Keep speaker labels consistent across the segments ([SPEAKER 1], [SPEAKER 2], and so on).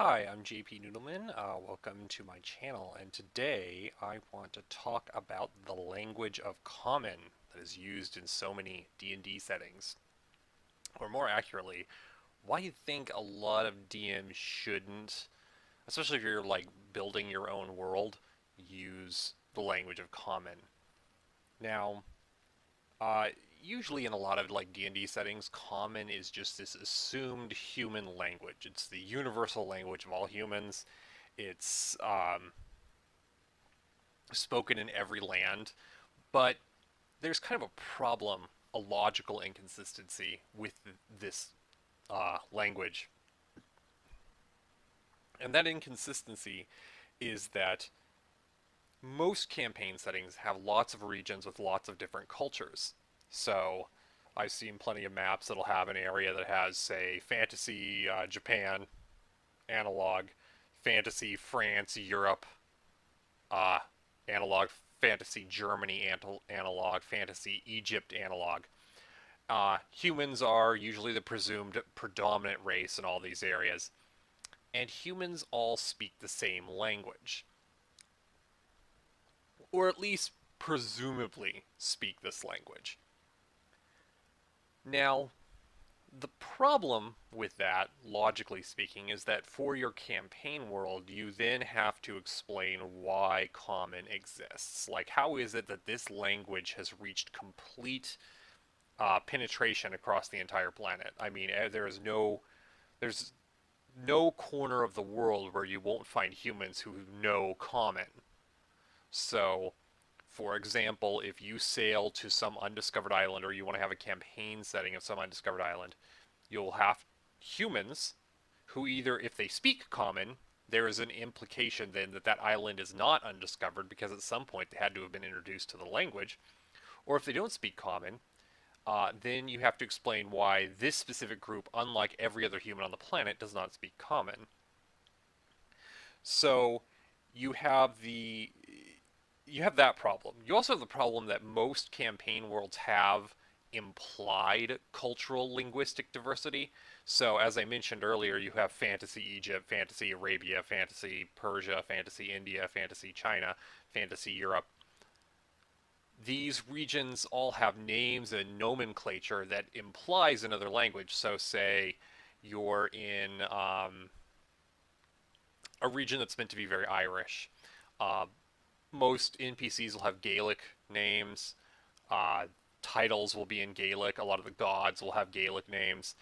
[SPEAKER 1] Hi, I'm JP Noodleman. Welcome to my channel, and today I want to talk about the language of common that is used in so many D&D settings. Or more accurately, why you think a lot of DMs shouldn't, especially if you're like building your own world, use the language of common. Now, uh, usually in a lot of like D&D settings, common is just this assumed human language. It's the universal language of all humans. It's spoken in every land, but there's kind of a problem, a logical inconsistency with this language. And that inconsistency is that most campaign settings have lots of regions with lots of different cultures. So I've seen plenty of maps that'll have an area that has, say, fantasy Japan analog, fantasy France, Europe, uh, analog, fantasy Germany analog, fantasy Egypt analog. Humans are usually the presumed predominant race in all these areas, and humans all speak the same language, or at least presumably speak this language. Now, the problem with that, logically speaking, is that for your campaign world, you then have to explain why common exists. Like, how is it that this language has reached complete penetration across the entire planet? I mean, there's no corner of the world where you won't find humans who know common. So, for example, if you sail to some undiscovered island or you want to have a campaign setting of some undiscovered island, you'll have humans who either, if they speak common, there is an implication then that that island is not undiscovered because at some point they had to have been introduced to the language, or if they don't speak common, then you have to explain why this specific group, unlike every other human on the planet, does not speak common. So you have the you have that problem. You also have the problem that most campaign worlds have implied cultural linguistic diversity. So, as I mentioned earlier, you have fantasy Egypt, fantasy Arabia, fantasy Persia, fantasy India, fantasy China, fantasy Europe. These regions all have names and nomenclature that implies another language. So, say you're in a region that's meant to be very Irish. Uh, most NPCs will have Gaelic names. Uh, Titles will be in Gaelic. A lot of the gods will have Gaelic names.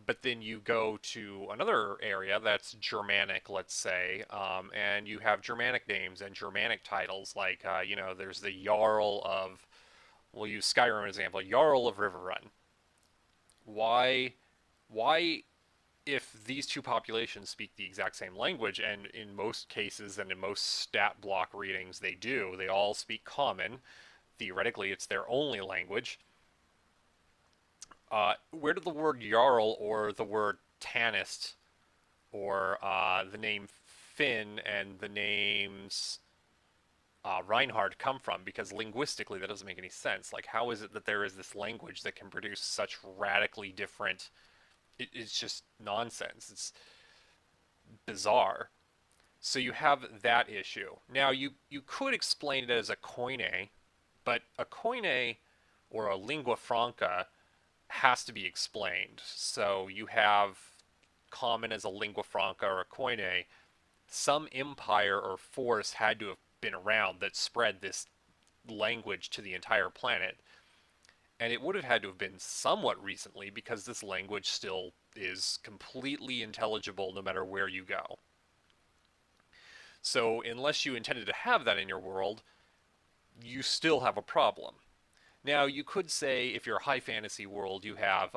[SPEAKER 1] But then you go to another area that's Germanic, let's say, and you have Germanic names and Germanic titles. Like, there's the Jarl of, we'll use Skyrim as an example, Jarl of Riverrun. Why, why if these two populations speak the exact same language, and in most cases and in most stat block readings they do, they all speak common. Theoretically, it's their only language. Where did the word Jarl or the word Tannist or the name Finn and the names Reinhard come from? Because linguistically, that doesn't make any sense. Like, how is it that there is this language that can produce such radically different? It's just nonsense. It's bizarre. So you have that issue. Now you could explain it as a koine, but a koine or a lingua franca has to be explained. So you have common as a lingua franca or a koine. Some empire or force had to have been around that spread this language to the entire planet. And it would have had to have been somewhat recently because this language still is completely intelligible no matter where you go. So, unless you intended to have that in your world, you still have a problem. Now, you could say if you're a high fantasy world, you have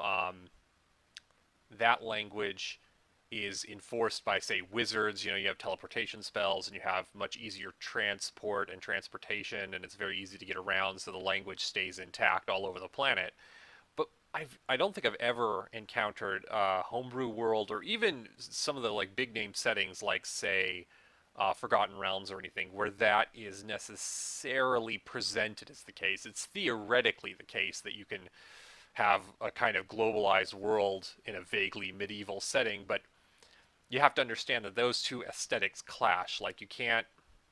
[SPEAKER 1] that language is enforced by, say, wizards. You have teleportation spells and you have much easier transport and transportation, and it's very easy to get around, so the language stays intact all over the planet. But I don't think I've ever encountered a homebrew world or even some of the like big name settings like, say, Forgotten Realms or anything where that is necessarily presented as the case. It's theoretically the case that you can have a kind of globalized world in a vaguely medieval setting, but you have to understand that those two aesthetics clash. Like you can't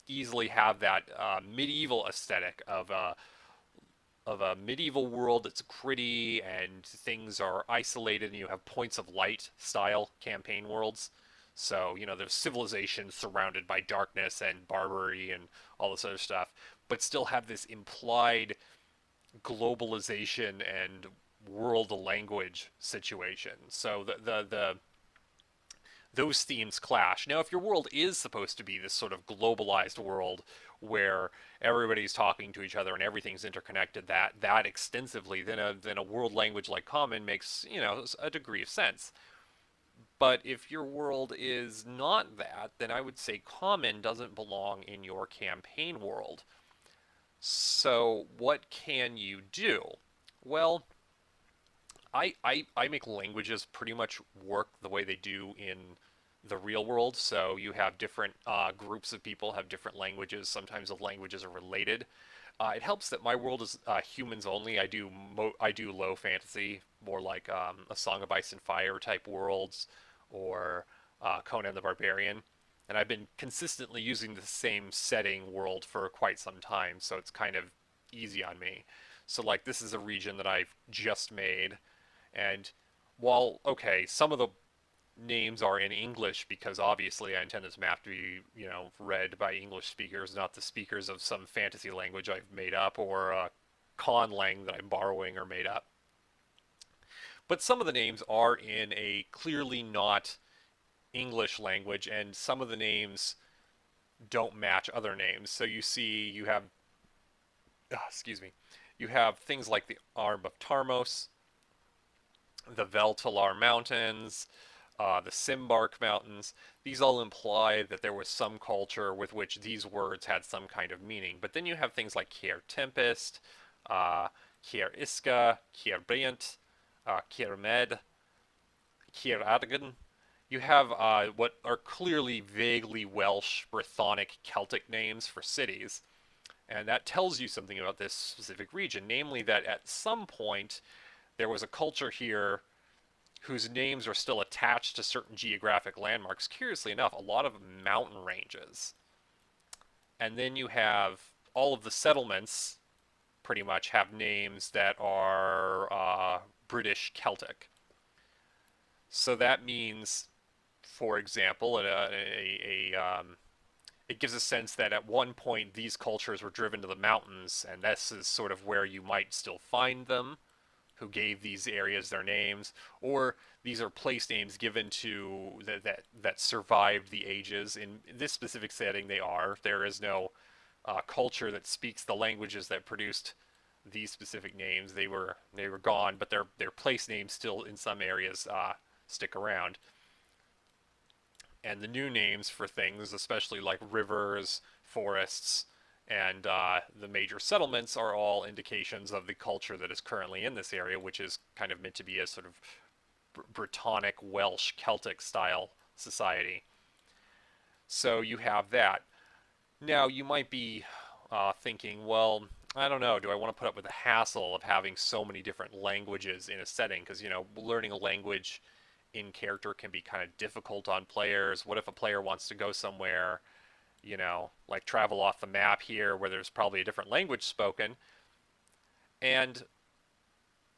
[SPEAKER 1] easily have that medieval aesthetic of a medieval world that's gritty and things are isolated and you have points of light style campaign worlds. So, there's civilization surrounded by darkness and barbarity and all this other stuff, but still have this implied globalization and world language situation. So the those themes clash. Now, if your world is supposed to be this sort of globalized world where everybody's talking to each other and everything's interconnected that extensively, then a world language like Common makes a degree of sense. But if your world is not that, then I would say Common doesn't belong in your campaign world. So what can you do? Well, I make languages pretty much work the way they do in the real world. So you have different groups of people have different languages. Sometimes the languages are related. It helps that my world is humans only. I do low fantasy, more like a Song of Ice and Fire type worlds, or Conan the Barbarian. And I've been consistently using the same setting world for quite some time, so it's kind of easy on me. So like this is a region that I've just made, and while, okay, some of the names are in English because obviously I intend this map to be, read by English speakers, not the speakers of some fantasy language I've made up or a conlang that I'm borrowing or made up. But some of the names are in a clearly not English language, and some of the names don't match other names. So you have, excuse me, you have things like the Arm of Tarmos, the Veltalar Mountains, the Simbark Mountains. These all imply that there was some culture with which these words had some kind of meaning. But then you have things like Kier Tempest, Kier Iska, Kier Brient, Kier Med, Kier Adagan. You have what are clearly vaguely Welsh, Brythonic, Celtic names for cities. And that tells you something about this specific region, namely that at some point there was a culture here whose names are still attached to certain geographic landmarks. Curiously enough, a lot of mountain ranges. And then you have all of the settlements pretty much have names that are British Celtic. So that means, for example, it gives a sense that at one point these cultures were driven to the mountains, and this is sort of where you might still find them, who gave these areas their names, or these are place names given to that survived the ages. In this specific setting, they are. There is no culture that speaks the languages that produced these specific names. They were gone, but their place names still in some areas stick around. And the new names for things, especially like rivers, forests, and the major settlements, are all indications of the culture that is currently in this area, which is kind of meant to be a sort of Brittonic, Welsh, Celtic style society. So you have that. Now you might be thinking, well, I don't know, do I want to put up with the hassle of having so many different languages in a setting? Because, learning a language in character can be kind of difficult on players. What if a player wants to go somewhere, like travel off the map here where there's probably a different language spoken, and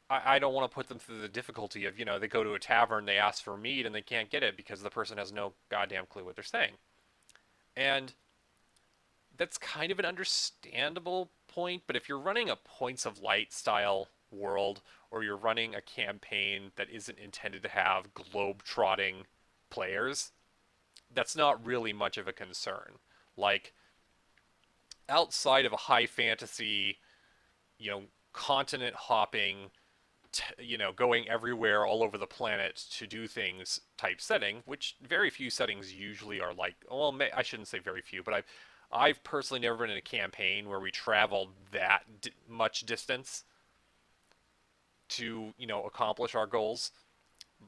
[SPEAKER 1] I don't want to put them through the difficulty of, they go to a tavern, they ask for mead, and they can't get it because the person has no goddamn clue what they're saying. And that's kind of an understandable point, but if you're running a points of light style world, or you're running a campaign that isn't intended to have globe-trotting players, that's not really much of a concern. Like, outside of a high fantasy, you know, continent hopping, going everywhere all over the planet to do things type setting, which very few settings usually are like. Well, I shouldn't say very few, but I've personally never been in a campaign where we traveled that much distance to accomplish our goals.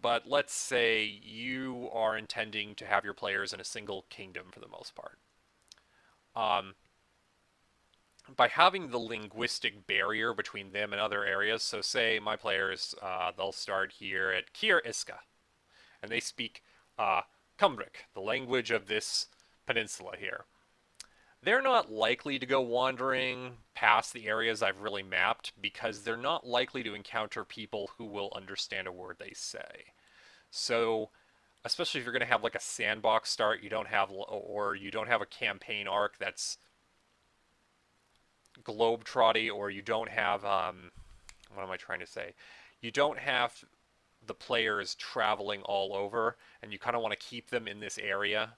[SPEAKER 1] But let's say you are intending to have your players in a single kingdom for the most part. Um, by having the linguistic barrier between them and other areas, so say my players, they'll start here at Kier Iska, and they speak Cumbric, the language of this peninsula here. They're not likely to go wandering past the areas I've really mapped because they're not likely to encounter people who will understand a word they say. So, especially if you're going to have like a sandbox start, you don't have a campaign arc that's globetrotty, or you don't have what am I trying to say? You don't have the players traveling all over, and you kind of want to keep them in this area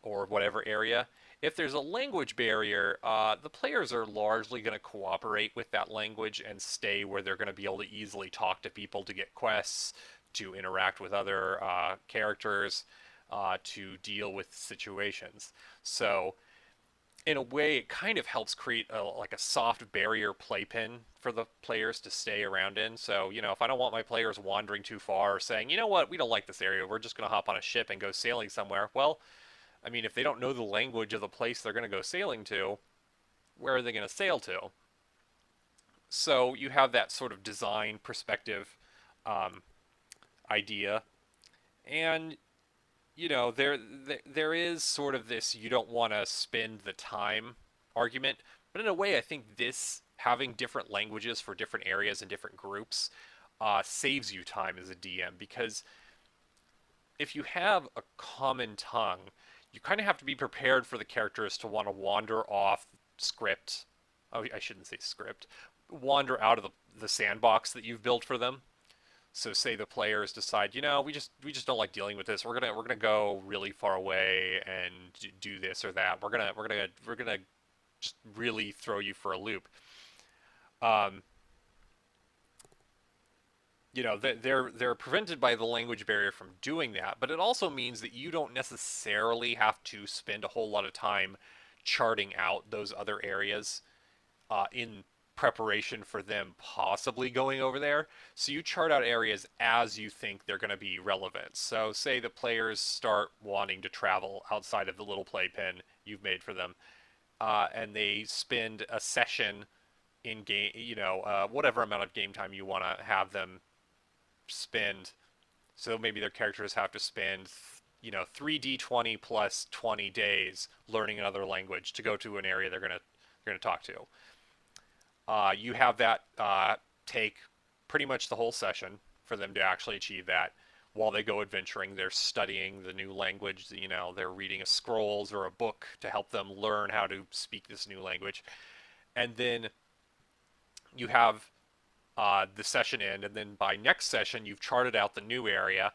[SPEAKER 1] or whatever area. If there's a language barrier, the players are largely going to cooperate with that language and stay where they're going to be able to easily talk to people to get quests, to interact with other characters, to deal with situations. So, in a way, it kind of helps create like a soft barrier playpen for the players to stay around in. So, if I don't want my players wandering too far or saying, you know what, we don't like this area, we're just going to hop on a ship and go sailing somewhere. Well, I mean, if they don't know the language of the place they're going to go sailing to, where are they going to sail to? So you have that sort of design perspective um, idea, and there is sort of this you don't want to spend the time argument, but in a way, I think this having different languages for different areas and different groups saves you time as a DM because if you have a common tongue, you kind of have to be prepared for the characters to want to wander off script. Oh, I shouldn't say script. Wander out of the sandbox that you've built for them. So say the players decide, we just don't like dealing with this. We're gonna go really far away and do this or that. We're gonna just really throw you for a loop. Um, they're prevented by the language barrier from doing that, but it also means that you don't necessarily have to spend a whole lot of time charting out those other areas in preparation for them possibly going over there. So you chart out areas as you think they're going to be relevant. So say the players start wanting to travel outside of the little playpen you've made for them, and they spend a session in game, whatever amount of game time you want to have them spend. So maybe their characters have to spend, 3d20 plus 20 days learning another language to go to an area they're gonna talk to. You have that take pretty much the whole session for them to actually achieve that. While they go adventuring, they're studying the new language. They're reading a scrolls or a book to help them learn how to speak this new language. And then you have the session end, and then by next session, you've charted out the new area,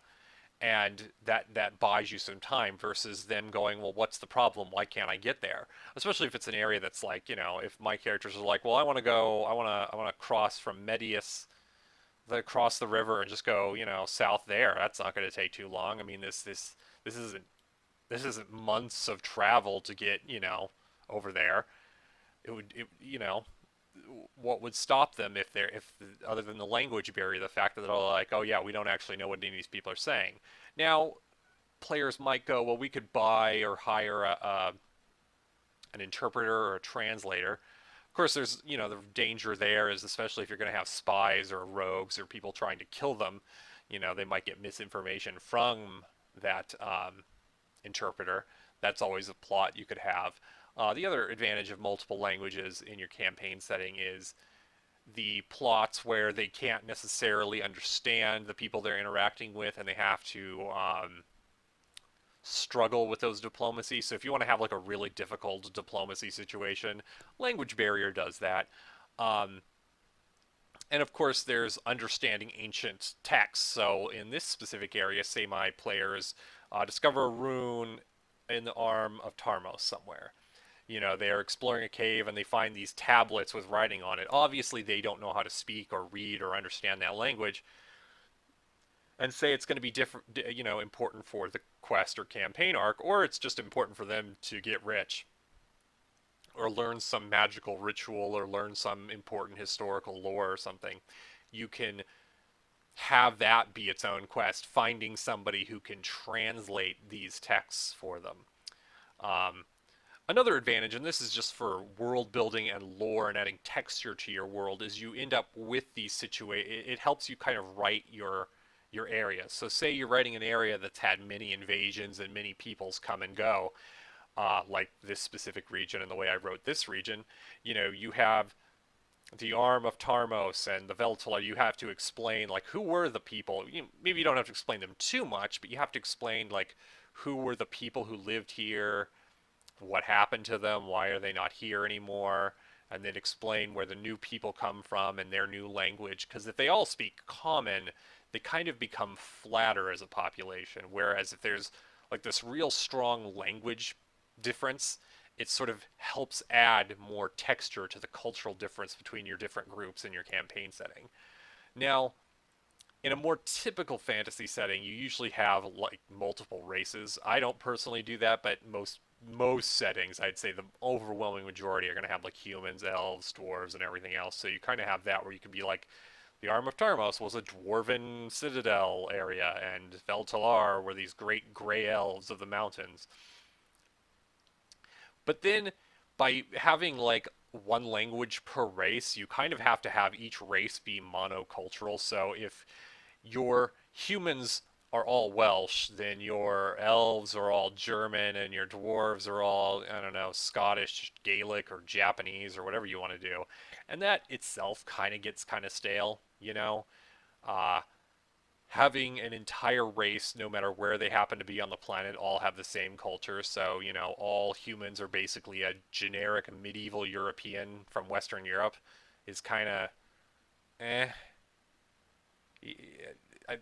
[SPEAKER 1] and that buys you some time versus them going, well, what's the problem? Why can't I get there? Especially if it's an area that's like, if my characters are like, well, I want to cross from Medius, across the river and just go, south there. That's not going to take too long. I mean, isn't this isn't months of travel to get, over there. What would stop them if other than the language barrier, the fact that they're like, oh yeah, we don't actually know what any of these people are saying. Now, players might go, well, we could buy or hire an interpreter or a translator. Of course, there's the danger there is especially if you're going to have spies or rogues or people trying to kill them, they might get misinformation from that interpreter. That's always a plot you could have. The other advantage of multiple languages in your campaign setting is the plots where they can't necessarily understand the people they're interacting with and they have to struggle with those diplomacy. So if you want to have like a really difficult diplomacy situation, language barrier does that. Um, and of course, there's understanding ancient texts. So in this specific area, say my players discover a rune in the arm of Tarmos somewhere. They're exploring a cave and they find these tablets with writing on it. Obviously, they don't know how to speak or read or understand that language, and say it's going to be different, important for the quest or campaign arc, or it's just important for them to get rich or learn some magical ritual or learn some important historical lore or something. You can have that be its own quest, finding somebody who can translate these texts for them. Um, Another advantage, and this is just for world building and lore and adding texture to your world, is you end up with these situations. It helps you kind of write your area. So say you're writing an area that's had many invasions and many peoples come and go, like this specific region and the way I wrote this region, you have the arm of Tarmos and the Veltala. You have to explain like who were the people. Maybe you don't have to explain them too much, but you have to explain like who were the people who lived here, what happened to them, why are they not here anymore, and then explain where the new people come from and their new language. Because if they all speak common, they kind of become flatter as a population. Whereas if there's like this real strong language difference, it sort of helps add more texture to the cultural difference between your different groups in your campaign setting. Now, in a more typical fantasy setting, you usually have like multiple races. I don't personally do that, but most settings, I'd say the overwhelming majority are going to have like humans, elves, dwarves, and everything else. So you kind of have that where you can be like, the Arm of Tarmos was a dwarven citadel area, and Veltalar were these great gray elves of the mountains. But then by having like one language per race, you kind of have to have each race be monocultural. So if your humans are all Welsh, then your elves are all German, and your dwarves are all, I don't know, Scottish, Gaelic, or Japanese, or whatever you want to do. And that itself kind of gets kind of stale, you know? Uh, Having an entire race, no matter where they happen to be on the planet, all have the same culture. So, all humans are basically a generic medieval European from Western Europe is kind of eh. I,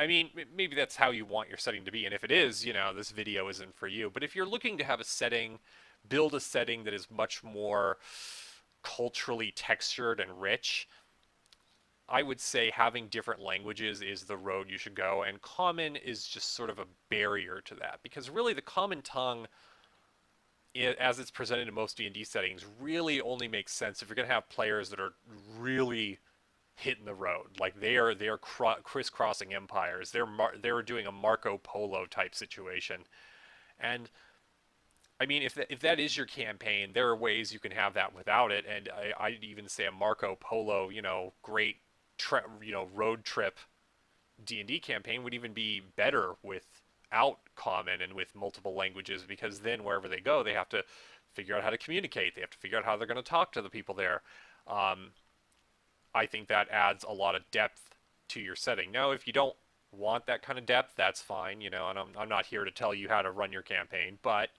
[SPEAKER 1] I mean, maybe that's how you want your setting to be. And if it is, this video isn't for you. But if you're looking to have a setting, build a setting that is much more culturally textured and rich, I would say having different languages is the road you should go, and common is just sort of a barrier to that because really the common tongue, as it's presented in most D&D settings, really only makes sense if you're going to have players that are really hitting the road. Like they are crisscrossing empires. They're doing a Marco Polo type situation, and I mean, if that is your campaign, there are ways you can have that without it. And I'd even say a Marco Polo, great, road trip D&D campaign would even be better without common and with multiple languages because then wherever they go, they have to figure out how to communicate. They have to figure out how they're going to talk to the people there. Um, I think that adds a lot of depth to your setting. Now, if you don't want that kind of depth, that's fine, and I'm not here to tell you how to run your campaign, but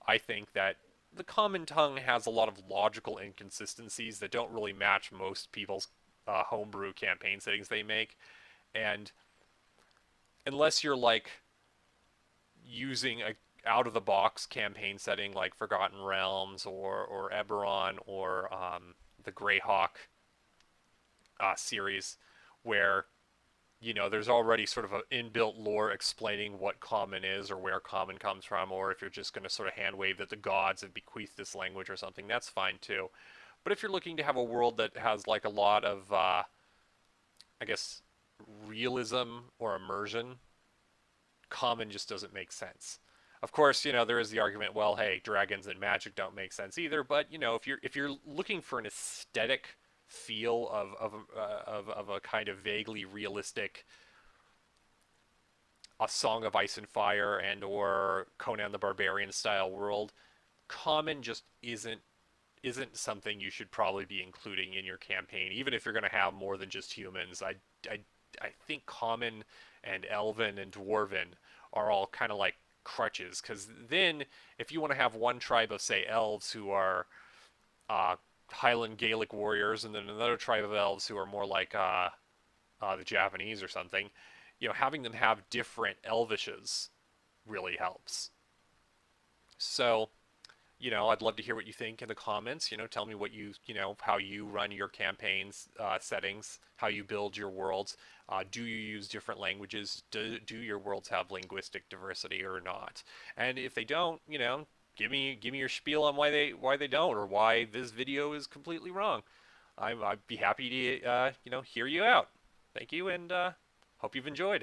[SPEAKER 1] I think that the common tongue has a lot of logical inconsistencies that don't really match most people's homebrew campaign settings they make. And unless you're like using a out of the box campaign setting like Forgotten Realms or Eberron or the Greyhawk series, where there's already sort of an inbuilt lore explaining what common is or where common comes from, or if you're just going to sort of hand wave that the gods have bequeathed this language or something, that's fine too. But if you're looking to have a world that has like a lot of, I guess, realism or immersion, common just doesn't make sense. Of course, there is the argument, well, hey, dragons and magic don't make sense either. But if you're looking for an aesthetic feel of a kind of vaguely realistic a Song of Ice and Fire and or Conan the Barbarian style world, common just isn't something you should probably be including in your campaign, even if you're going to have more than just humans. I I think common and elven and dwarven are all kind of like crutches, because then if you want to have one tribe of say elves who are uh, Highland Gaelic warriors, and then another tribe of elves who are more like the Japanese or something, having them have different elvishes really helps. So, I'd love to hear what you think in the comments. Tell me what how you run your campaigns, settings, how you build your worlds. Do you use different languages? Do your worlds have linguistic diversity or not? And if they don't, give me your spiel on why they don't, or why this video is completely wrong. I'd be happy to hear you out. Thank you, and hope you've enjoyed.